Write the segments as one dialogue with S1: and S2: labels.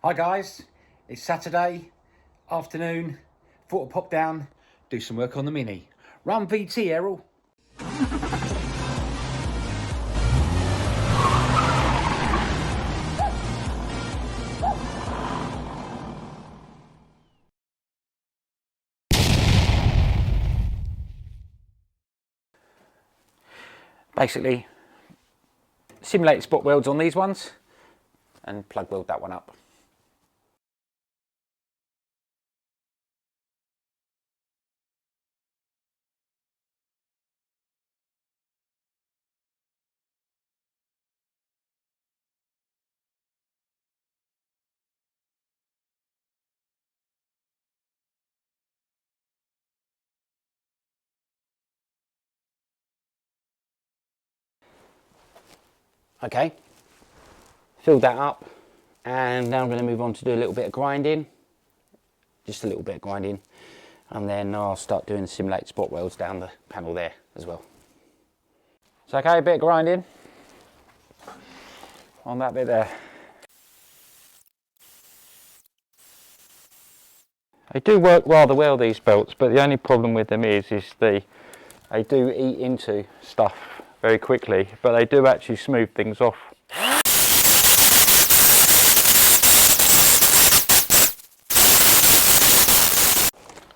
S1: Hi guys, it's Saturday afternoon. Thought I'd pop down, do some work on the Mini. Run VT, Errol. Basically, simulate spot welds on these ones and plug weld that one up. Okay, filled that up, and now I'm going to move on to do a little bit of grinding, just a little bit of grinding, and then I'll start doing the simulate spot welds down the panel there as well. So okay, a bit of grinding on that bit there. They do work rather well, these belts, but the only problem with them is they do eat into stuff very quickly, but they do actually smooth things off.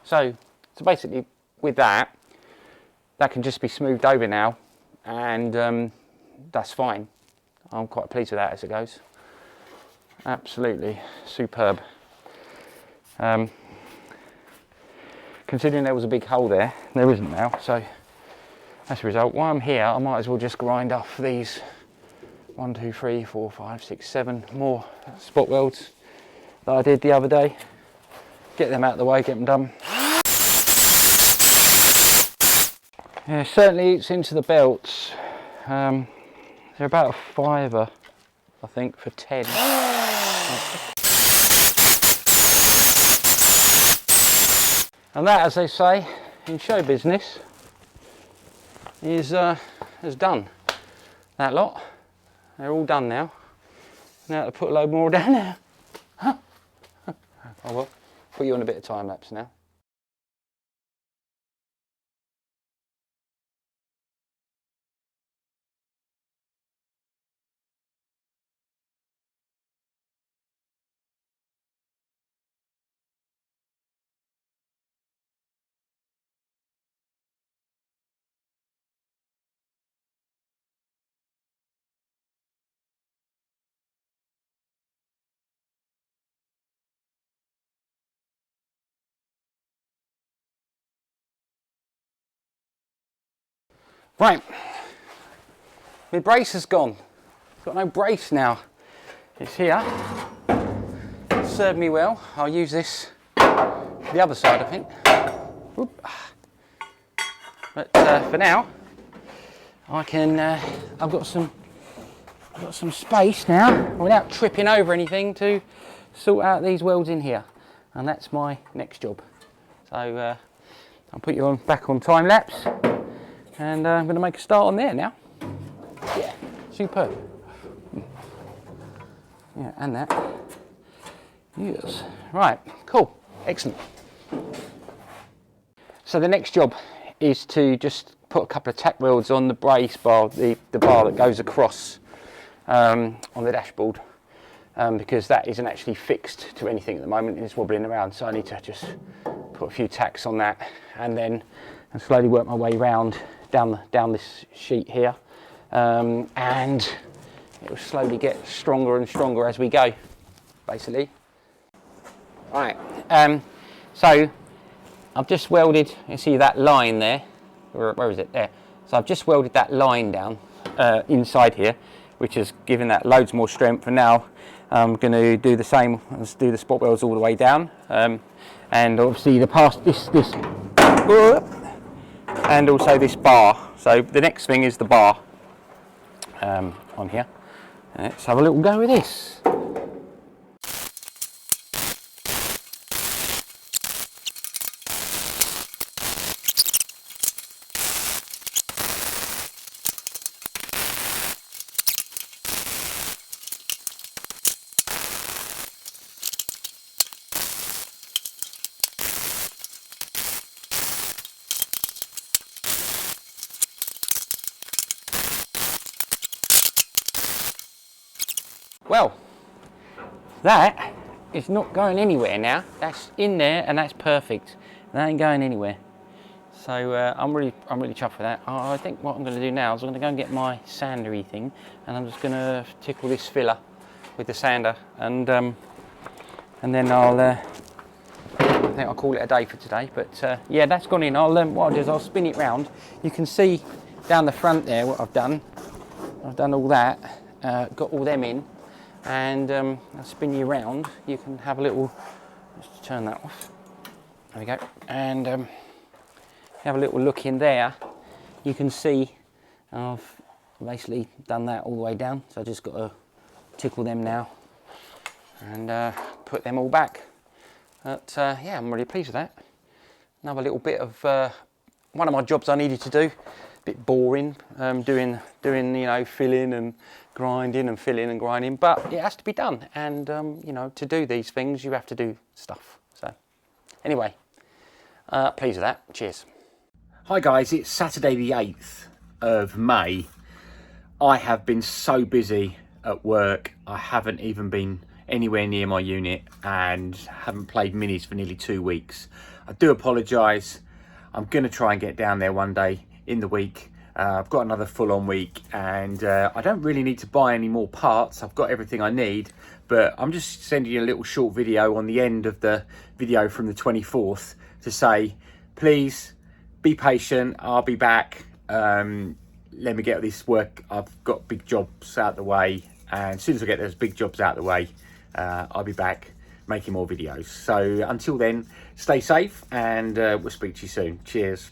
S1: So basically with that can just be smoothed over now, and that's fine. I'm quite pleased with that as it goes. Absolutely superb. Considering there was a big hole there, there isn't now, so as a result, while I'm here, I might as well just grind off these 1, 2, 3, 4, 5, 6, 7 more spot welds that I did the other day. Get them out of the way, get them done. Yeah, certainly eats into the belts. They're about a £5, I think, for 10. And that, as they say in show business, is done. That lot, they're all done now. Now to put a load more down there. Huh? Oh well, put you on a bit of time lapse now. Right, my brace has gone. Got no brace now. It's here. It's served me well. I'll use this the other side, I think. Whoop. But for now, I can. I've got some space now without tripping over anything to sort out these welds in here, and that's my next job. So I'll put you back on time lapse. And I'm going to make a start on there now. Yeah, superb. Yeah, and that. Yes. Right, cool, excellent. So the next job is to just put a couple of tack welds on the brace bar, the bar that goes across on the dashboard, because that isn't actually fixed to anything at the moment. It's wobbling around, so I need to just put a few tacks on that, and then slowly work my way round down this sheet here, and it will slowly get stronger and stronger as we go, basically. Right, so I've just welded, you see that line there, where is it, there? So I've just welded that line down inside here, which has given that loads more strength, and now I'm going to do the same, let's do the spot welds all the way down, and obviously this and also this bar. So the next thing is the bar on here. Let's have a little go with this. Well, that is not going anywhere now. That's in there and that's perfect. That ain't going anywhere. So I'm really chuffed with that. I think what I'm going to do now is I'm going to go and get my sandery thing, and I'm just going to tickle this filler with the sander, and then I think I'll call it a day for today. But yeah, that's gone in. What I'll do is I'll spin it round. You can see down the front there what I've done. I've done all that, got all them in, and I'll spin you round. You can have a little. Let's turn that off. There we go, and have a little look in there. You can see I've basically done that all the way down, so I just got to tickle them now and put them all back. But yeah, I'm really pleased with that. Another little bit of one of my jobs I needed to do. A bit boring, doing you know, filling and grinding and filling and grinding, but it has to be done. And you know, to do these things, you have to do stuff. So anyway, pleased with that. Cheers. Hi guys, it's Saturday the 8th of May. I have been so busy at work, I haven't even been anywhere near my unit and haven't played minis for nearly 2 weeks. I do apologise. I'm going to try and get down there one day in the week. I've got another full-on week, and I don't really need to buy any more parts. I've got everything I need, but I'm just sending you a little short video on the end of the video from the 24th to say, please be patient, I'll be back. Let me get this work. I've got big jobs out the way, and as soon as I get those big jobs out the way, I'll be back making more videos. So until then, stay safe, and we'll speak to you soon. Cheers.